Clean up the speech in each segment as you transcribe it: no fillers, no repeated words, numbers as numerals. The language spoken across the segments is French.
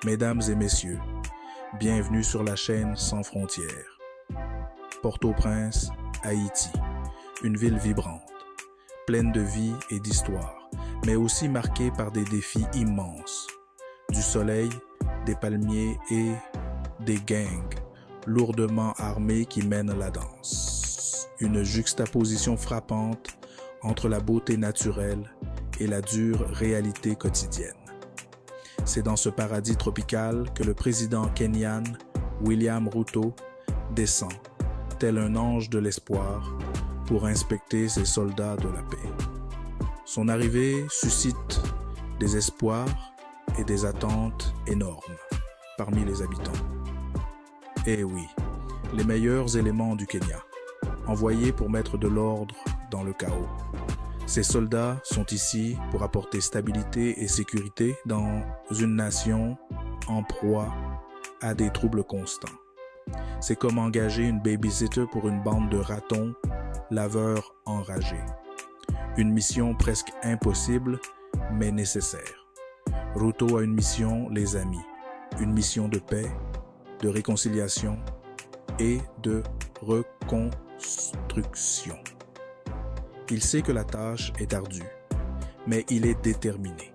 Mesdames et messieurs, bienvenue sur la chaîne Sans Frontières. Port-au-Prince, Haïti, une ville vibrante, pleine de vie et d'histoire, mais aussi marquée par des défis immenses. Du soleil, des palmiers et des gangs lourdement armés qui mènent la danse. Une juxtaposition frappante entre la beauté naturelle et la dure réalité quotidienne. C'est dans ce paradis tropical que le président kenyan, William Ruto, descend, tel un ange de l'espoir, pour inspecter ses soldats de la paix. Son arrivée suscite des espoirs et des attentes énormes parmi les habitants. Eh oui, les meilleurs éléments du Kenya, envoyés pour mettre de l'ordre dans le chaos. Ces soldats sont ici pour apporter stabilité et sécurité dans une nation en proie à des troubles constants. C'est comme engager une babysitter pour une bande de ratons laveurs enragés. Une mission presque impossible, mais nécessaire. Ruto a une mission, les amis. Une mission de paix, de réconciliation et de reconstruction. Il sait que la tâche est ardue, mais il est déterminé.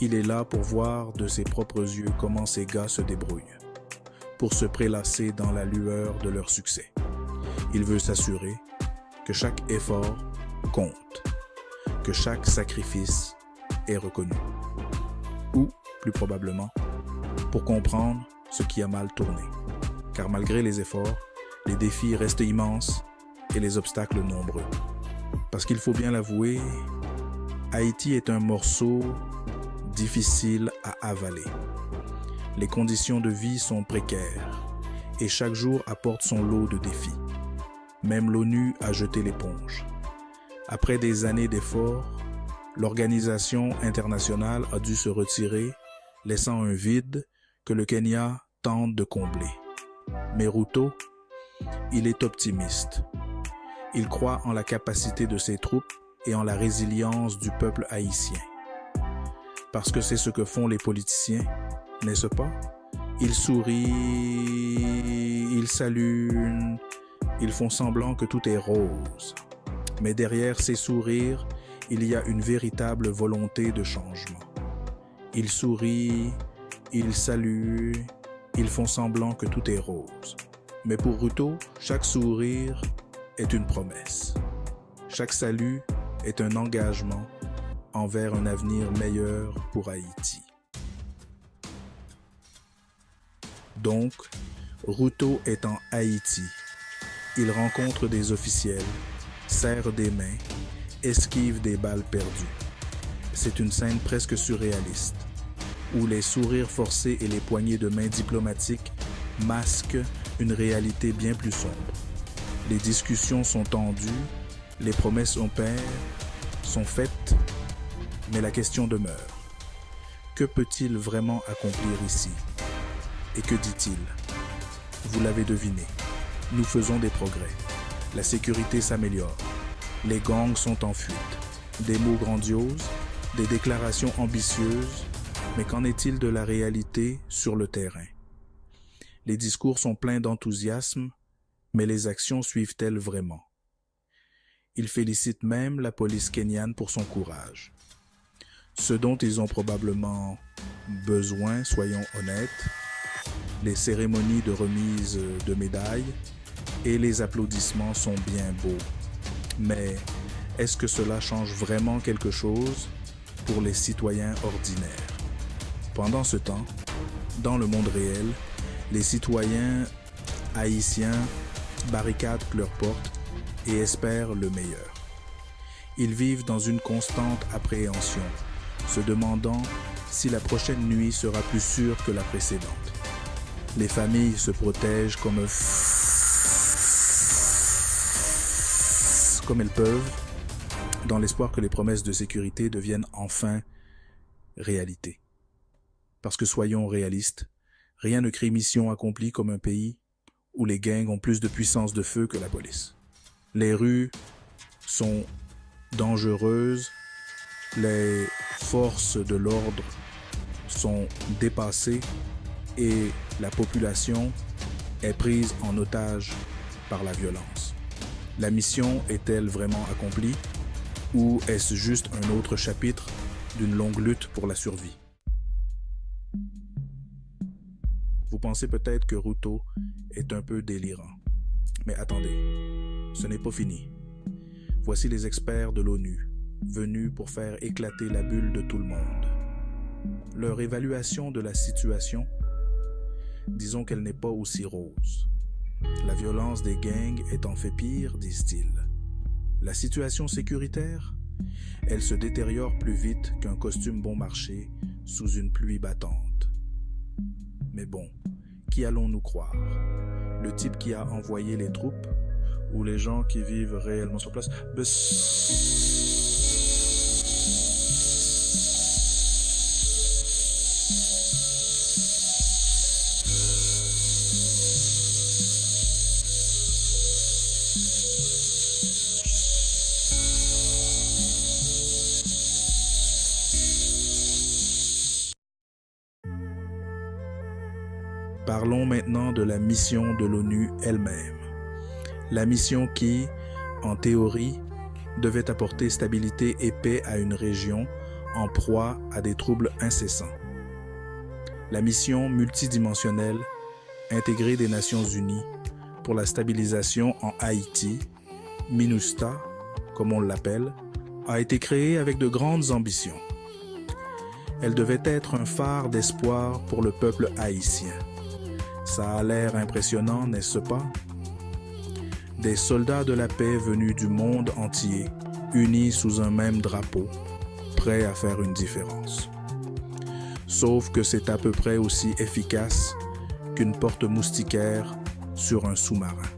Il est là pour voir de ses propres yeux comment ces gars se débrouillent, pour se prélasser dans la lueur de leur succès. Il veut s'assurer que chaque effort compte, que chaque sacrifice est reconnu. Ou, plus probablement, pour comprendre ce qui a mal tourné. Car malgré les efforts, les défis restent immenses et les obstacles nombreux. Parce qu'il faut bien l'avouer, Haïti est un morceau difficile à avaler. Les conditions de vie sont précaires et chaque jour apporte son lot de défis. Même l'ONU a jeté l'éponge. Après des années d'efforts, l'organisation internationale a dû se retirer, laissant un vide que le Kenya tente de combler. Mais Ruto, il est optimiste. Il croit en la capacité de ses troupes et en la résilience du peuple haïtien. Parce que c'est ce que font les politiciens, n'est-ce pas? Ils sourient, ils saluent, ils font semblant que tout est rose. Mais derrière ces sourires, il y a une véritable volonté de changement. Ils sourient, ils saluent, ils font semblant que tout est rose. Mais pour Ruto, chaque sourire est une promesse. Chaque salut est un engagement envers un avenir meilleur pour Haïti. Donc, Ruto est en Haïti. Il rencontre des officiels, serre des mains, esquive des balles perdues. C'est une scène presque surréaliste, où les sourires forcés et les poignées de main diplomatiques masquent une réalité bien plus sombre. Les discussions sont tendues, les promesses au père sont faites, mais la question demeure. Que peut-il vraiment accomplir ici? Et que dit-il? Vous l'avez deviné, nous faisons des progrès. La sécurité s'améliore. Les gangs sont en fuite. Des mots grandioses, des déclarations ambitieuses, mais qu'en est-il de la réalité sur le terrain? Les discours sont pleins d'enthousiasme, mais les actions suivent-elles vraiment? Il félicite même la police kenyane pour son courage. Ce dont ils ont probablement besoin, soyons honnêtes, les cérémonies de remise de médailles et les applaudissements sont bien beaux. Mais est-ce que cela change vraiment quelque chose pour les citoyens ordinaires? Pendant ce temps, dans le monde réel, les citoyens haïtiens barricadent leurs portes et espèrent le meilleur. Ils vivent dans une constante appréhension, se demandant si la prochaine nuit sera plus sûre que la précédente. Les familles se protègent comme elles peuvent, dans l'espoir que les promesses de sécurité deviennent enfin réalité. Parce que soyons réalistes, rien ne crée mission accomplie comme un pays où les gangs ont plus de puissance de feu que la police. Les rues sont dangereuses, les forces de l'ordre sont dépassés et la population est prise en otage par la violence. La mission est-elle vraiment accomplie ou est-ce juste un autre chapitre d'une longue lutte pour la survie? Vous pensez peut-être que Ruto est un peu délirant. Mais attendez, ce n'est pas fini. Voici les experts de l'ONU, venus pour faire éclater la bulle de tout le monde. Leur évaluation de la situation, disons qu'elle n'est pas aussi rose. La violence des gangs est en fait pire, disent-ils. La situation sécuritaire, elle se détériore plus vite qu'un costume bon marché sous une pluie battante. Mais bon, qui allons-nous croire? Le type qui a envoyé les troupes ou les gens qui vivent réellement sur place? Parlons maintenant de la mission de l'ONU elle-même. La mission qui, en théorie, devait apporter stabilité et paix à une région en proie à des troubles incessants. La mission multidimensionnelle intégrée des Nations Unies pour la stabilisation en Haïti, MINUSTA, comme on l'appelle, a été créée avec de grandes ambitions. Elle devait être un phare d'espoir pour le peuple haïtien. Ça a l'air impressionnant, n'est-ce pas? Des soldats de la paix venus du monde entier, unis sous un même drapeau, prêts à faire une différence. Sauf que c'est à peu près aussi efficace qu'une porte moustiquaire sur un sous-marin.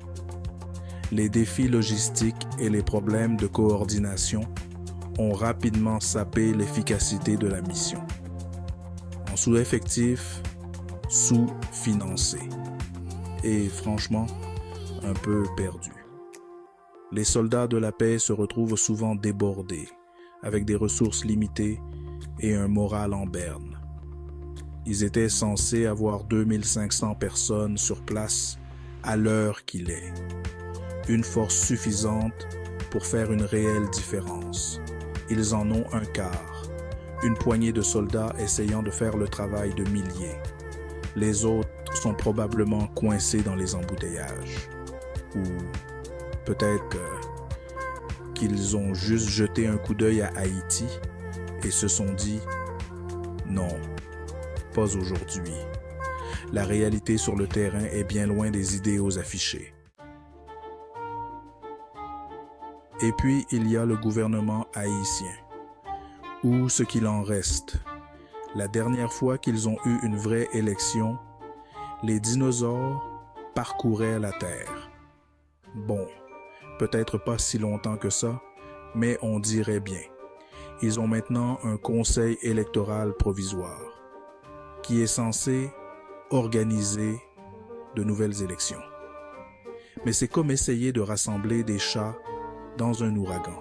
Les défis logistiques et les problèmes de coordination ont rapidement sapé l'efficacité de la mission. En sous-effectif, sous-financé et franchement un peu perdu. Les soldats de la paix se retrouvent souvent débordés, avec des ressources limitées et un moral en berne. Ils étaient censés avoir 2500 personnes sur place à l'heure qu'il est. Une force suffisante pour faire une réelle différence. Ils en ont un quart, une poignée de soldats essayant de faire le travail de milliers. Les autres sont probablement coincés dans les embouteillages. Ou peut-être qu'ils ont juste jeté un coup d'œil à Haïti et se sont dit « Non, pas aujourd'hui. La réalité sur le terrain est bien loin des idéaux affichés. » Et puis il y a le gouvernement haïtien, ou ce qu'il en reste. La dernière fois qu'ils ont eu une vraie élection, les dinosaures parcouraient la Terre. Bon, peut-être pas si longtemps que ça, mais on dirait bien. Ils ont maintenant un conseil électoral provisoire qui est censé organiser de nouvelles élections. Mais c'est comme essayer de rassembler des chats dans un ouragan.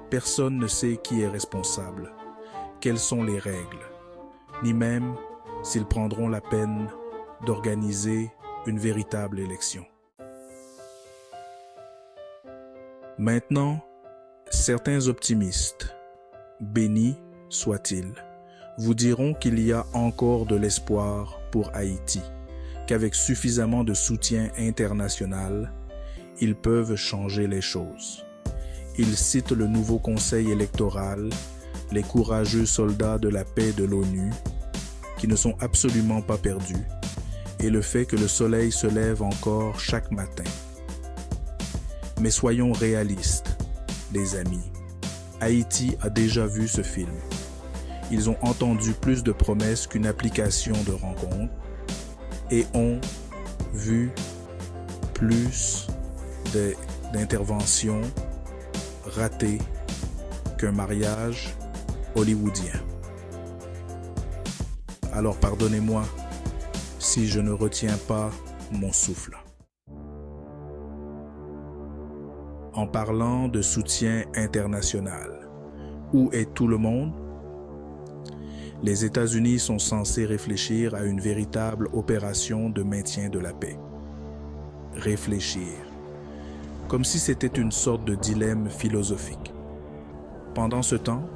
Personne ne sait qui est responsable, quelles sont les règles, ni même s'ils prendront la peine d'organiser une véritable élection. Maintenant, certains optimistes, bénis soient-ils, vous diront qu'il y a encore de l'espoir pour Haïti, qu'avec suffisamment de soutien international, ils peuvent changer les choses. Ils citent le nouveau conseil électoral, les courageux soldats de la paix de l'ONU, qui ne sont absolument pas perdus, et le fait que le soleil se lève encore chaque matin. Mais soyons réalistes, les amis. Haïti a déjà vu ce film. Ils ont entendu plus de promesses qu'une application de rencontre et ont vu plus d'interventions ratées qu'un mariage hollywoodien. Alors pardonnez-moi si je ne retiens pas mon souffle. En parlant de soutien international, où est tout le monde? Les États-Unis sont censés réfléchir à une véritable opération de maintien de la paix. Réfléchir. Comme si c'était une sorte de dilemme philosophique. Pendant ce temps,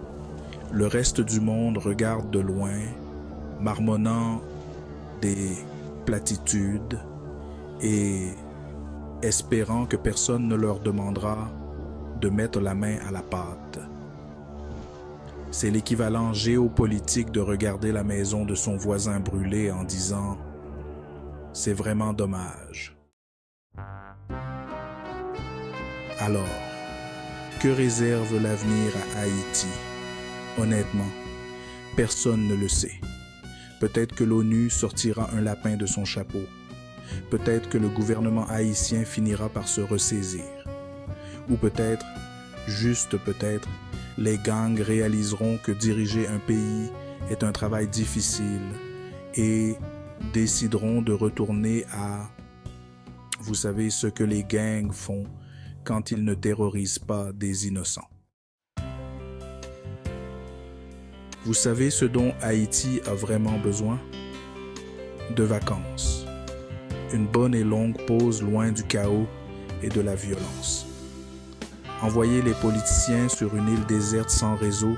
le reste du monde regarde de loin, marmonnant des platitudes et espérant que personne ne leur demandera de mettre la main à la pâte. C'est l'équivalent géopolitique de regarder la maison de son voisin brûler en disant « C'est vraiment dommage ». Alors, que réserve l'avenir à Haïti? Honnêtement, personne ne le sait. Peut-être que l'ONU sortira un lapin de son chapeau. Peut-être que le gouvernement haïtien finira par se ressaisir. Ou peut-être, juste peut-être, les gangs réaliseront que diriger un pays est un travail difficile et décideront de retourner à, vous savez, ce que les gangs font quand ils ne terrorisent pas des innocents. Vous savez ce dont Haïti a vraiment besoin? De vacances. Une bonne et longue pause loin du chaos et de la violence. Envoyer les politiciens sur une île déserte sans réseau,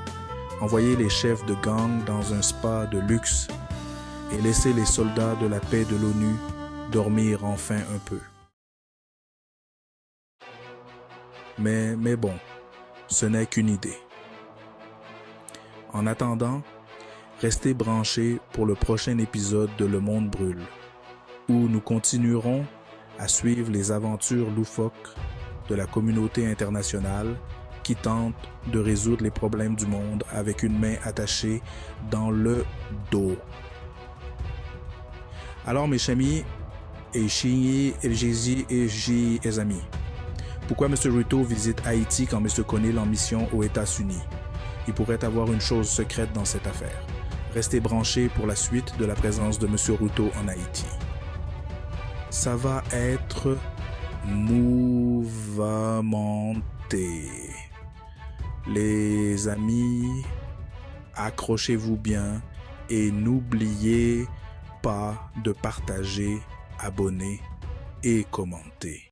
envoyer les chefs de gang dans un spa de luxe et laisser les soldats de la paix de l'ONU dormir enfin un peu. Mais bon, ce n'est qu'une idée. En attendant, restez branchés pour le prochain épisode de Le Monde Brûle, où nous continuerons à suivre les aventures loufoques de la communauté internationale qui tente de résoudre les problèmes du monde avec une main attachée dans le dos. Alors mes amis, et chini, et jésus, et les amis, pourquoi M. Ruto visite Haïti quand M. Conil en mission aux États-Unis? Il pourrait avoir une chose secrète dans cette affaire. Restez branchés pour la suite de la présence de M. Ruto en Haïti. Ça va être mouvementé. Les amis, accrochez-vous bien et n'oubliez pas de partager, abonner et commenter.